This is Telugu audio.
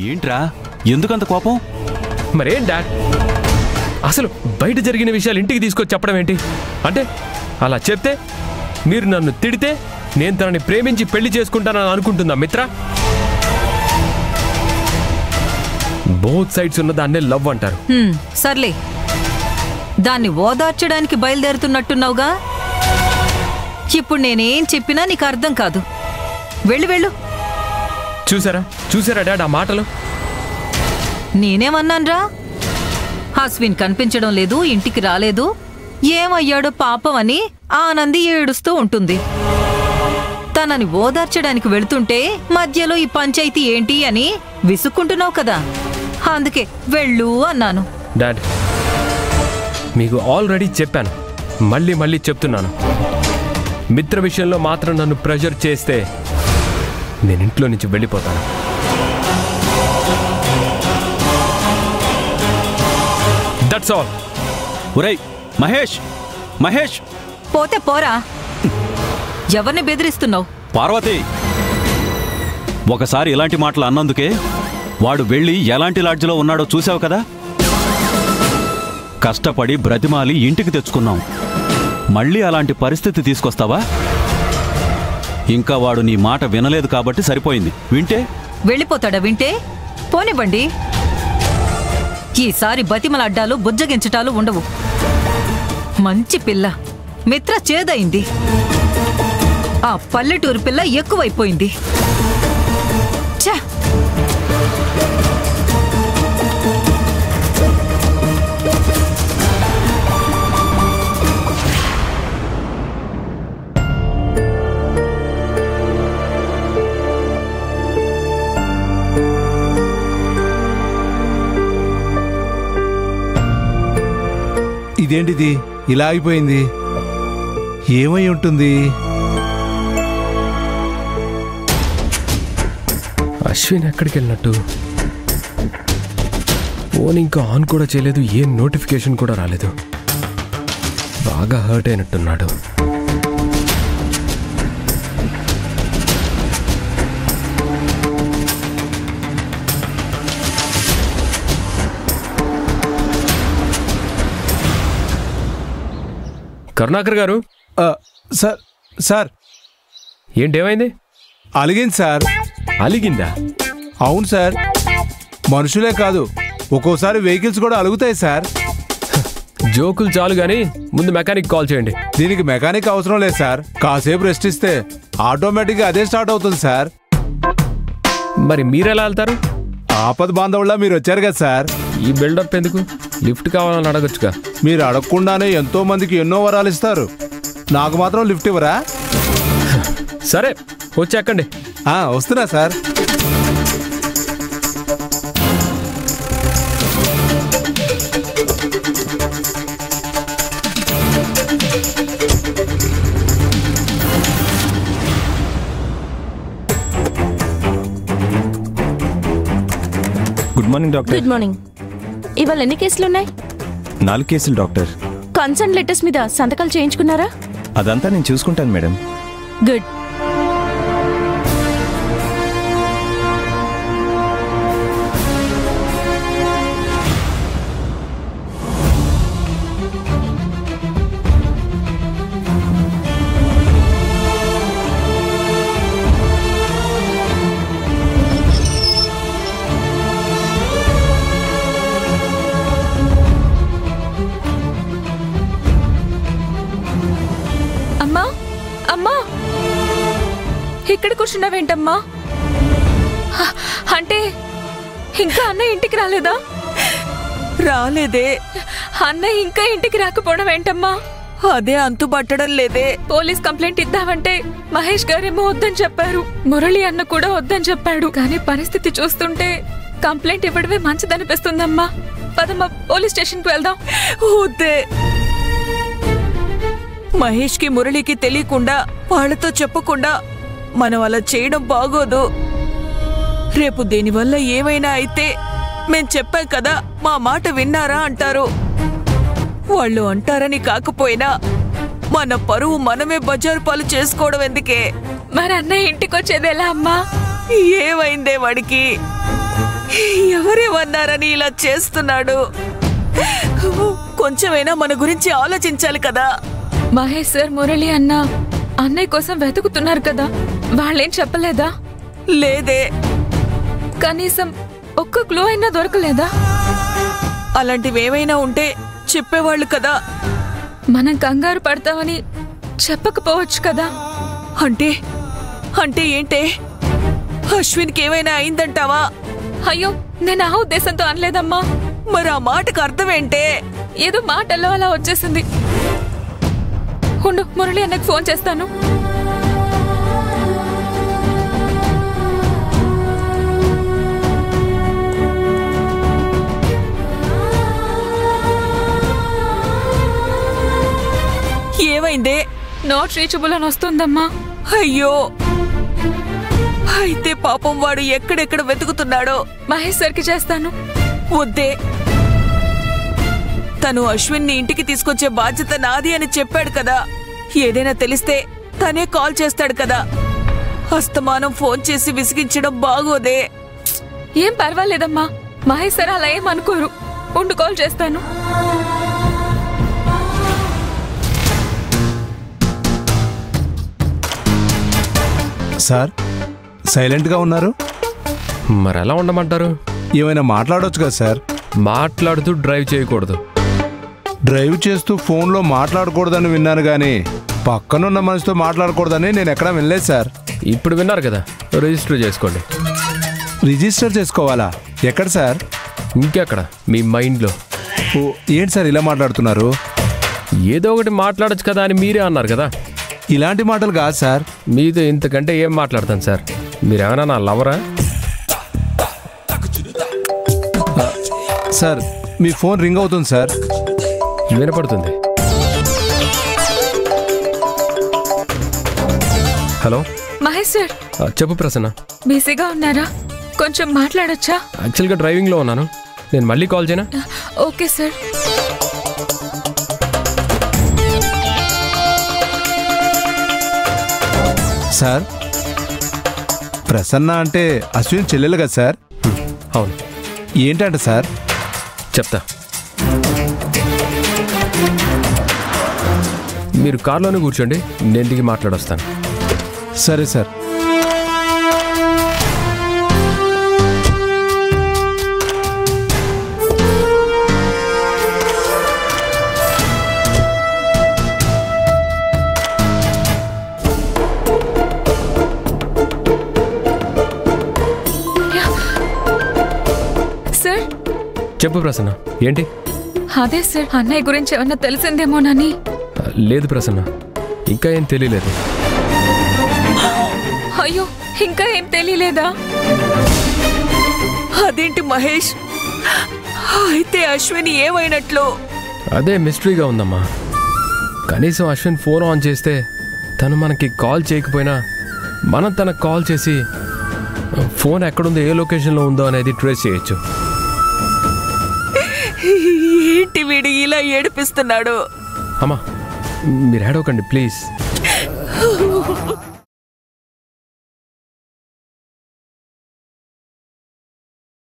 ఏంట్రా ఎందుకంత కోపం? మరేం డాడ్, అసలు బయట జరిగిన విషయాలు ఇంటికి తీసుకొచ్చి చెప్పడం ఏంటి? అంటే అలా చెప్తే మీరు నన్ను తిడితే నేను తనని ప్రేమించి పెళ్లి చేసుకుంటానని అనుకుంటుందా మిత్ర? బోత్ సైడ్స్ ఉన్న దాన్నే లవ్ అంటారు. సర్లే, దాన్ని ఓదార్చడానికి బయలుదేరుతున్నట్టున్నావుగా. ఇప్పుడు నేనేం చెప్పినా నీకు అర్థం కాదు. వెళ్ళు. చూసారా డాడ్ ఆ మాటలు? నేనేమన్నాన్రా? అశ్విన్ కనిపించడం లేదు, ఇంటికి రాలేదు, ఏమయ్యాడో పాపం అని ఆనంది ఏడుస్తూ ఉంటుంది. తనని ఓదార్చడానికి వెళుతుంటే మధ్యలో ఈ పంచాయతీ ఏంటి అని విసుక్కుంటున్నావు కదా, అందుకే వెళ్ళు అన్నాను. డాడ్, మీకు ఆల్రెడీ చెప్పాను, మళ్ళీ చెప్తున్నాను. మిత్ర విషయంలో మాత్రం నన్ను ప్రెషర్ చేస్తే నేను ఇంట్లో నుంచి వెళ్ళిపోతాను. That's all. ఒరేయ్ మహేష్ పోతే పోరా, ఎవరిని బెదిరిస్తున్నావు? పార్వతి, ఒకసారి ఇలాంటి మాటలు అన్నందుకే వాడు వెళ్ళి ఎలాంటి లాడ్జిలో ఉన్నాడో చూసావు కదా. కష్టపడి బ్రతిమాలి ఇంటికి తెచ్చుకున్నాం, మళ్ళీ అలాంటి పరిస్థితి తీసుకొస్తావా? ఇంకా వాడు నీ మాట వినలేదు కాబట్టి సరిపోయింది. వింటే వెళ్ళిపోతాడా? వింటే పోనివ్వండి. ఈసారి బతిమలడ్డాలు బుజ్జగించటాలు ఉండవు. మంచి పిల్ల మిత్ర చేదైంది, ఆ పల్లెటూరు పిల్ల ఎక్కువైపోయింది. ఛ! ఇదేంటిది ఇలా అయిపోయింది? ఏమై ఉంటుంది? అశ్విన్ ఎక్కడికి వెళ్ళినట్టు? ఫోన్ ఇంకా ఆన్ కూడా చేయలేదు, ఏం నోటిఫికేషన్ కూడా రాలేదు. బాగా హర్ట్ అయినట్టున్నాడు. కరుణాకర్ గారు. సార్ ఏంటేమైంది? అలిగింది సార్. అలిగిందా? అవును సార్, మనుషులే కాదు ఒక్కోసారి వెహికల్స్ కూడా అలుగుతాయి సార్. జోకులు చాలు గాని ముందు మెకానిక్ కాల్ చేయండి. దీనికి మెకానిక్ అవసరం లేదు సార్, కాసేపు రెస్ట్ ఇస్తే ఆటోమేటిక్గా అదే స్టార్ట్ అవుతుంది సార్. మరి మీరెలా వెళ్తారు? ఆపద బాంధవుల్లా మీరు వచ్చారు కదా సార్. ఈ బిల్డప్ ఎందుకు? లిఫ్ట్ కావాలని అడగొచ్చుగా. మీరు అడగకుండానే ఎంతో మందికి ఎన్నో వరాలు ఇస్తారు, నాకు మాత్రం లిఫ్ట్ ఇవ్వరా? సరే వచ్చి ఎక్కండి. వస్తున్నా sir. Good morning doctor. Good morning. ఇవాళ ఎన్ని కేసులు ఉన్నాయి? 4 కేసులు డాక్టర్. కన్సర్న్ లెటర్స్ మీద సంతకాలు చేయించుకున్నారా? అదంతా నేను చూసుకుంటాను మేడం. గుడ్. అమ్మా, ఇక్కడ కూర్చున్నావేంటమ్మా? అంటే ఇంకా అన్నయ్య ఇంటికి రాలేదా? రాలేదే. అన్నయ్య ఇంకా ఇంటికి రాకపోవడం ఏంటమ్మా? అదే అంతుపట్టడం లేదే. పోలీస్ కంప్లైంట్ ఇద్దామంటే మహేష్ గారేమో వద్దని చెప్పారు, మురళి అన్న కూడా వద్దని చెప్పాడు. కానీ పరిస్థితి చూస్తుంటే కంప్లైంట్ ఇవ్వడమే మంచిదనిపిస్తుందమ్మా. పదమ్మా, పోలీస్ స్టేషన్కి వెళ్దాం. వద్దే. మహేష్ కి మురళికి తెలియకుండా వాళ్ళతో చెప్పకుండా మనం అలా చేయడం బాగోదు. రేపు దీనివల్ల ఏమైనా అయితే మేం చెప్పాం కదా, మా మాట విన్నారా అంటారు. వాళ్ళు అంటారని కాకపోయినా మన పరువు మనమే బజారు పాలు చేసుకోవడం ఎందుకే? మరి అన్నయ్య ఇంటికి వచ్చేది ఎలా అమ్మా? ఏమైందే వాడికి? అన్నారని ఇలా చేస్తున్నాడు. కొంచెమైనా మన గురించి ఆలోచించాలి కదా. మహేష్ సార్ మురళి అన్న అన్నయ్య కోసం వెతుకుతున్నారు కదా, వాళ్ళేం చెప్పలేదా? లేదే. కనీసం ఒక్క క్లూ అయినా దొరకలేదా? అలాంటివేమైనా ఉంటే చెప్పేవాళ్ళు కదా. మనం కంగారు పడతామని చెప్పకపోవచ్చు కదా. అంటే ఏంటే? అశ్విన్కి ఏమైనా అయిందంటావా? అయ్యో, నేను ఆ ఉద్దేశంతో అనలేదమ్మా. మరి ఆ మాటకు అర్థమేంటే? ఏదో మాటల్లో అలా వచ్చేసింది. ఉండు, మురళి అన్నకు ఫోన్ చేస్తాను. ఏమైందే? నాట్ రీచబుల్ అని వస్తుందమ్మా. అయ్యో, అయితే పాపం వాడు ఎక్కడెక్కడ వెతుకుతున్నాడో. మహేష్ సార్కి చేస్తాను. వద్దే, తను అశ్విన్ని ఇంటికి తీసుకొచ్చే బాధ్యత నాది అని చెప్పాడు కదా. ఏదైనా తెలిస్తే తనే కాల్ చేస్తాడు కదా. అస్తమానం ఫోన్ చేసి విసిగించడం బాగోదే. ఏం పర్వాలేదమ్మా, మహేష్ సార్ అలా ఏం అనుకోరు. ఉండు, కాల్ చేస్తాను. సార్, సైలెంట్గా ఉన్నారు. మరి ఎలా ఉండమంటారు? ఏమైనా మాట్లాడొచ్చు కదా సార్. మాట్లాడుతూ డ్రైవ్ చేయకూడదు. డ్రైవ్ చేస్తూ ఫోన్లో మాట్లాడకూడదని విన్నాను కానీ పక్కనున్న మనిషితో మాట్లాడకూడదని నేను ఎక్కడా వినలేదు సార్. ఇప్పుడు విన్నారు కదా, రిజిస్టర్ చేసుకోండి. రిజిస్టర్ చేసుకోవాలా? ఎక్కడ సార్? ఇంకెక్కడ? మీ మైండ్లో. ఓ, ఏంటి సార్ ఇలా మాట్లాడుతున్నారు? ఏదో ఒకటి మాట్లాడచ్చు కదా అని మీరే అన్నారు కదా. ఇలాంటి మాటలు కాదు సార్. మీతో ఇంతకంటే ఏం మాట్లాడతాను సార్? మీరేమైనా నా లవరా? సార్, మీ ఫోన్ రింగ్ అవుతుంది సార్. వినపడుతుంది. Hello Mahesh sir. చెప్పు ప్రసన్న. బిజీగా ఉన్నారా? కొంచెం మాట్లాడొచ్చా? యాక్చువల్గా డ్రైవింగ్లో ఉన్నాను. నేను మళ్ళీ కాల్ చేయనా? Okay sir. సార్, ప్రసన్న అంటే అశ్విన్ చెల్లెలు కదా సార్? అవును. ఏంటంటే సార్? చెప్తా. మీరు కార్లోనే కూర్చోండి, నేను దిగి మాట్లాడొస్తాను. సరే సార్. సార్. చెప్పు ప్రసన్న, ఏంటి? అదే సార్, అన్నయ్య గురించి ఏమన్నా తెలిసిందేమోనని. లేదు ప్రసన్న, ఇంకా ఏం తెలియలేదు. అయ్యో, ఇంకా ఏం తెలియలేదా? అదేంటి మహేష్? అయితే అశ్విని ఏమైనట్లు? అదే మిస్టరీగా ఉందమ్మా. కనీసం అశ్విన్ ఫోన్ ఆన్ చేస్తే తను మనకి కాల్ చేయకపోయినా మనం తనకు కాల్ చేసి ఫోన్ ఎక్కడుందో, ఏ లొకేషన్లో ఉందో అనేది ట్రేస్ చేయొచ్చు. ఏంటి వీడు ఇలా ఏడిపిస్తున్నాడు? అమ్మా, మీరు ఏడవకండి ప్లీజ్.